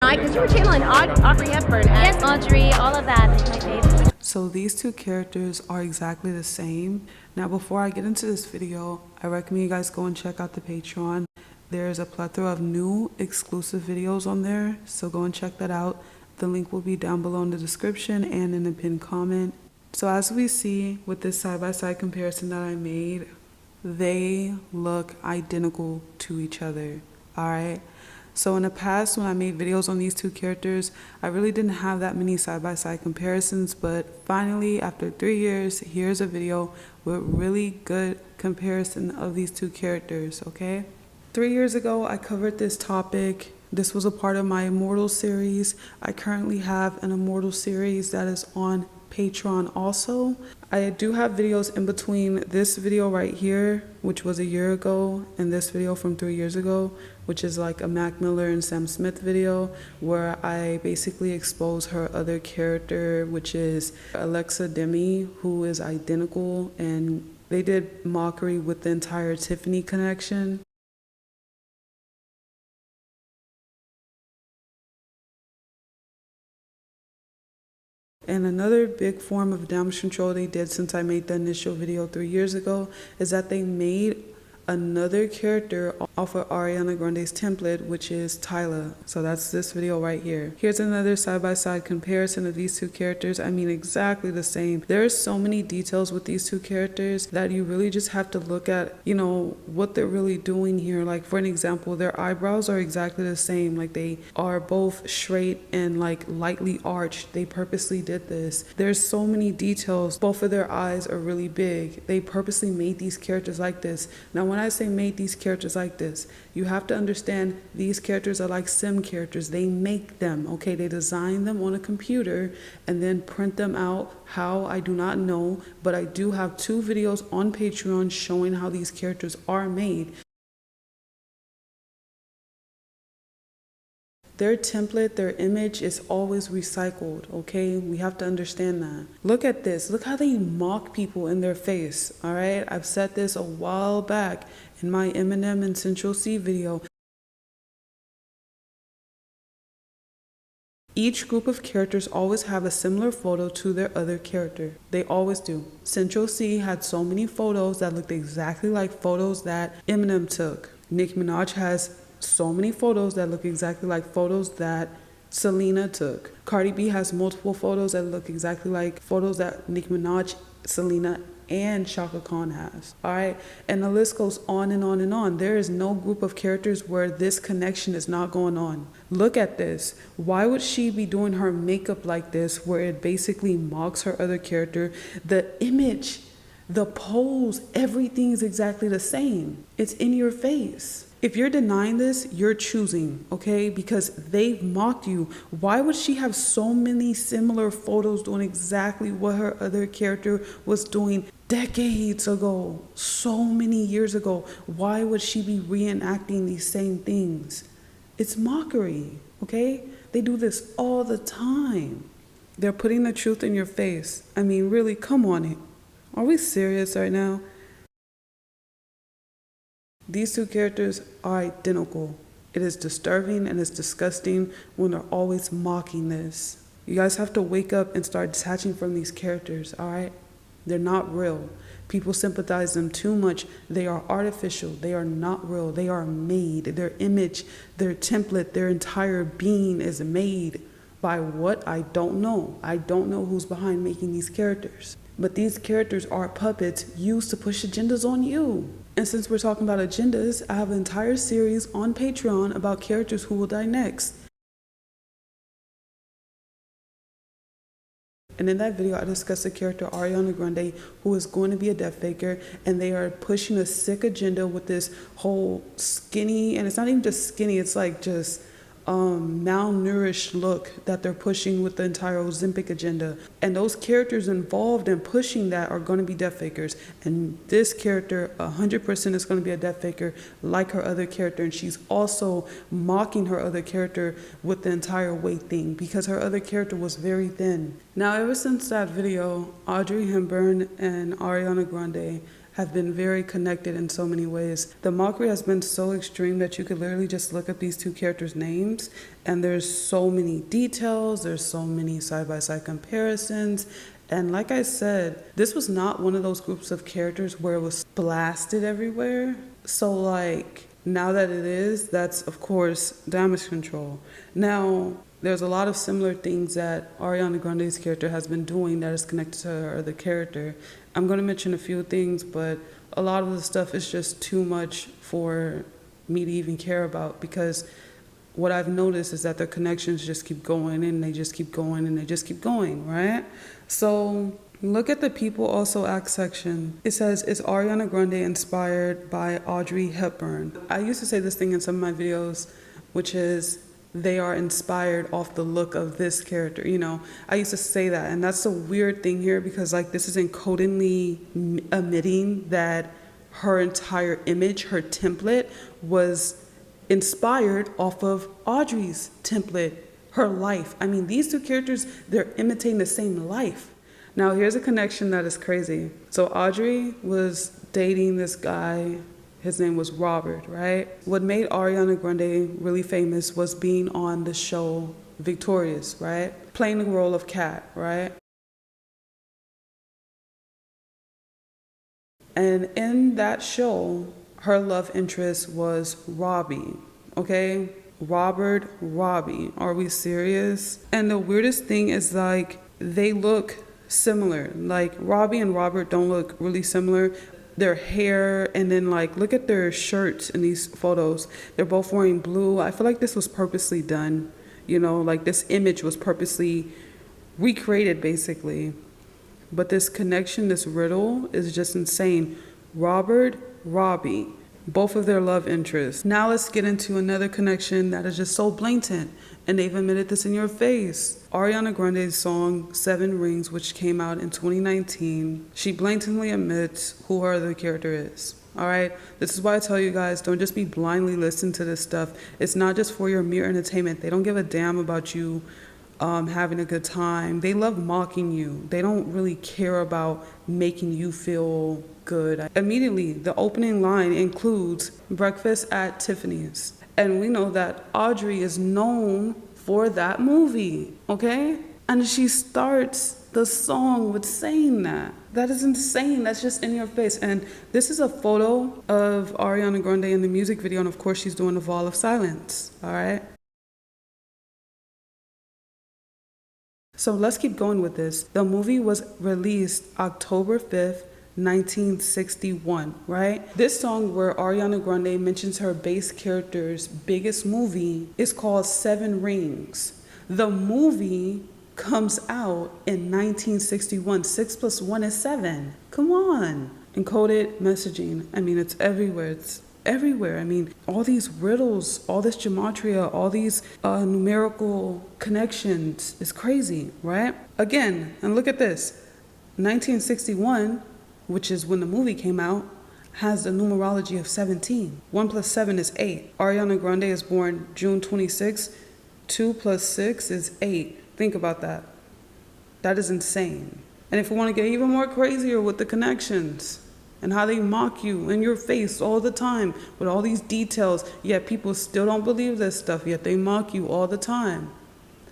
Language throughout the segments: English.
like, because you were channeling Audrey Hepburn. Yes, Audrey, all of that is my favorite. So these two characters are exactly the same. Now before I get into this video, I recommend you guys go and check out the Patreon. There's a plethora of new exclusive videos on there, so go and check that out. The link will be down below in the description and in the pinned comment. So as we see with this side-by-side comparison that I made, they look identical to each other, alright? So in the past, when I made videos on these two characters, I really didn't have that many side-by-side comparisons, but finally, after 3 years, here's a video with really good comparison of these two characters, okay? 3 years ago, I covered this topic. This was a part of my Immortal series. I currently have an Immortal series that is on Patreon also. I do have videos in between this video right here, which was a year ago, and this video from 3 years ago, which is like a Mac Miller and Sam Smith video, where I basically expose her other character, which is Alexa Demi, who is identical, and they did mockery with the entire Tiffany connection. And another big form of damage control they did since I made the initial video 3 years ago is that they made another character off of Ariana Grande's template, which is Tyla. So that's this video right here. Here's another side-by-side comparison of these two characters. I mean, exactly the same. There's so many details with these two characters that you really just have to look at, you know, what they're really doing here. Like, for an example, their eyebrows are exactly the same. Like, they are both straight and like lightly arched. They purposely did this. There's so many details. Both of their eyes are really big. They purposely made these characters like this. Now, when I say made these characters like this, you have to understand these characters are like sim characters. They make them, okay? They design them on a computer and then print them out. How, I do not know, but I do have 2 videos on Patreon showing how these characters are made. Their template, their image is always recycled, okay? We have to understand that. Look at this. Look how they mock people in their face, all right? I've said this a while back in my Eminem and Central C video. Each group of characters always have a similar photo to their other character. They always do. Central C had so many photos that looked exactly like photos that Eminem took. Nicki Minaj has so many photos that look exactly like photos that Selena took. Cardi B has multiple photos that look exactly like photos that Nicki Minaj, Selena, and Chaka Khan has. All right, and the list goes on and on and on. There is no group of characters where this connection is not going on. Look at this. Why would she be doing her makeup like this, where it basically mocks her other character? The image, the pose, everything is exactly the same. It's in your face. If you're denying this, you're choosing, okay? Because they've mocked you. Why would she have so many similar photos doing exactly what her other character was doing decades ago, so many years ago? Why would she be reenacting these same things? It's mockery, okay? They do this all the time. They're putting the truth in your face. I mean, really, come on. Are we serious right now? These two characters are identical. It is disturbing and it's disgusting when they're always mocking this. You guys have to wake up and start detaching from these characters, all right? They're not real. People sympathize them too much. They are artificial. They are not real. They are made. Their image, their template, their entire being is made by what? I don't know. I don't know who's behind making these characters. But these characters are puppets used to push agendas on you. And since we're talking about agendas, I have an entire series on Patreon about characters who will die next. And in that video, I discussed the character Ariana Grande, who is going to be a death faker, and they are pushing a sick agenda with this whole skinny, and it's not even just skinny, it's like just malnourished look that they're pushing with the entire Ozempic agenda. And those characters involved in pushing that are going to be death fakers. And this character 100% is going to be a death faker like her other character. And she's also mocking her other character with the entire weight thing because her other character was very thin. Now, ever since that video, Audrey Hepburn and Ariana Grande have been very connected in so many ways. The mockery has been so extreme that you could literally just look up these two characters' names and there's so many details, there's so many side-by-side comparisons. And like I said, this was not one of those groups of characters where it was blasted everywhere. So like, now that it is, that's of course damage control. Now, there's a lot of similar things that Ariana Grande's character has been doing that is connected to her other character. I'm going to mention a few things, but a lot of the stuff is just too much for me to even care about, because what I've noticed is that their connections just keep going and they just keep going and they just keep going, right? So look at the people also act section. It says, is Ariana Grande inspired by Audrey Hepburn? I used to say this thing in some of my videos, which is they are inspired off the look of this character. You know, I used to say that, and that's the weird thing here, because like this is encodedly admitting that her entire image, her template, was inspired off of Audrey's template, her life. I mean, these two characters, they're imitating the same life. Now, here's a connection that is crazy. So Audrey was dating this guy. His name was Robert, right? What made Ariana Grande really famous was being on the show Victorious, right? Playing the role of Kat, right? And in that show, her love interest was Robbie, okay? Robert, Robbie. Are we serious? And the weirdest thing is like, they look similar. Like Robbie and Robert don't look really similar. Their hair, and then like look at their shirts in these photos. They're both wearing blue. I feel like this was purposely done, you know, like this image was purposely recreated basically. But this connection, this riddle is just insane. Robert, Robbie, both of their love interests. Now let's get into another connection that is just so blatant, and they've admitted this in your face. Ariana Grande's song 7 Rings, which came out in 2019, she blatantly admits who her other character is. All right, this is why I tell you guys, don't just be blindly listening to this stuff. It's not just for your mere entertainment. They don't give a damn about you having a good time. They love mocking you. They don't really care about making you feel good. Immediately, the opening line includes breakfast at Tiffany's. And we know that Audrey is known for that movie, okay? And she starts the song with saying that. That is insane. That's just in your face. And this is a photo of Ariana Grande in the music video. And of course, she's doing the Wall of Silence, all right? So let's keep going with this. The movie was released October 5th, 1961, right? This song where Ariana Grande mentions her base character's biggest movie is called 7 Rings. The movie comes out in 1961. 6 plus 1 is 7. Come on. Encoded messaging. I mean, it's everywhere. It's everywhere. I mean, all these riddles, all this gematria, all these numerical connections is crazy, right? Again, and look at this. 1961, which is when the movie came out, has the numerology of 17. 1 plus 7 is 8. Ariana Grande is born June 26. 2 plus 6 is 8. Think about that. That is insane. And if we want to get even more crazier with the connections and how they mock you in your face all the time with all these details, yet people still don't believe this stuff, yet they mock you all the time,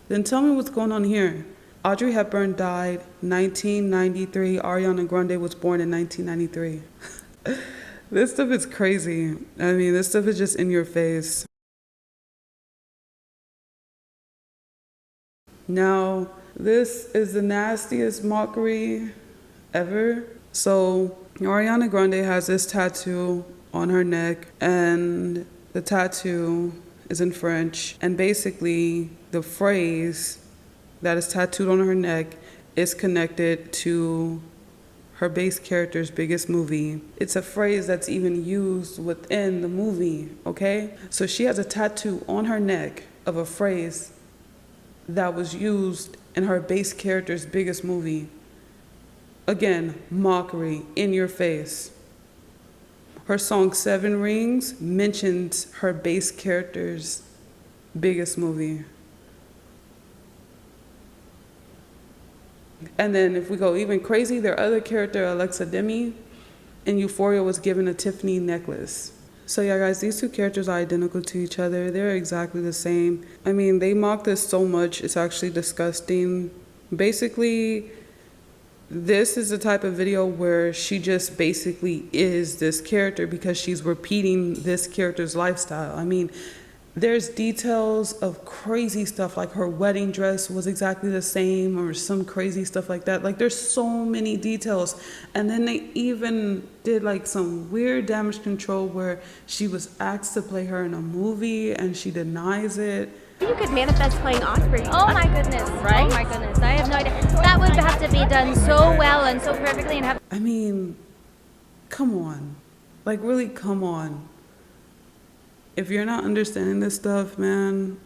then tell me what's going on here. Audrey Hepburn died 1993. Ariana Grande was born in 1993. This stuff is crazy. I mean, this stuff is just in your face. Now, this is the nastiest mockery ever. So, Ariana Grande has this tattoo on her neck, and the tattoo is in French. And basically, the phrase that is tattooed on her neck is connected to her base character's biggest movie. It's a phrase that's even used within the movie, okay? So she has a tattoo on her neck of a phrase that was used in her base character's biggest movie. Again, mockery in your face. Her song 7 Rings mentions her base character's biggest movie. And then if we go even crazy, their other character, Alexa Demi, in Euphoria was given a Tiffany necklace. So yeah, guys, these two characters are identical to each other. They're exactly the same. I mean, they mock this so much, it's actually disgusting. Basically, this is the type of video where she just basically is this character because she's repeating this character's lifestyle. I mean, there's details of crazy stuff, like her wedding dress was exactly the same or some crazy stuff like that. Like, there's so many details. And then they even did like some weird damage control where she was asked to play her in a movie and she denies it. You could manifest playing Audrey. Oh my goodness. Right? Oh my goodness. I have no idea. That would have to be done so well and so perfectly and have. I mean, come on. Like, really, come on. If you're not understanding this stuff, man,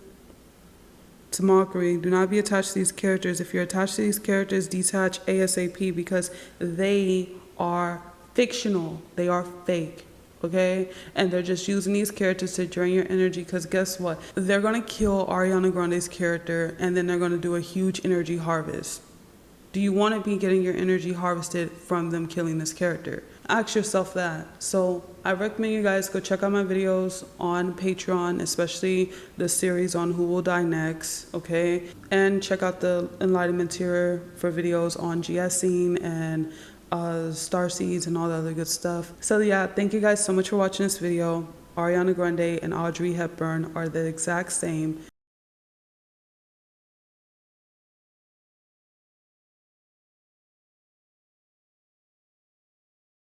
it's mockery. Do not be attached to these characters. If you're attached to these characters, detach ASAP because they are fictional. They are fake, okay? And they're just using these characters to drain your energy because guess what? They're going to kill Ariana Grande's character and then they're going to do a huge energy harvest. Do you want to be getting your energy harvested from them killing this character? Ask yourself that. So I recommend you guys go check out my videos on Patreon, especially the series on Who Will Die Next, okay? And check out the enlightenment tier for videos on GSing and starseeds and all the other good stuff. So yeah, thank you guys so much for watching this video. Ariana Grande and Audrey Hepburn are the exact same.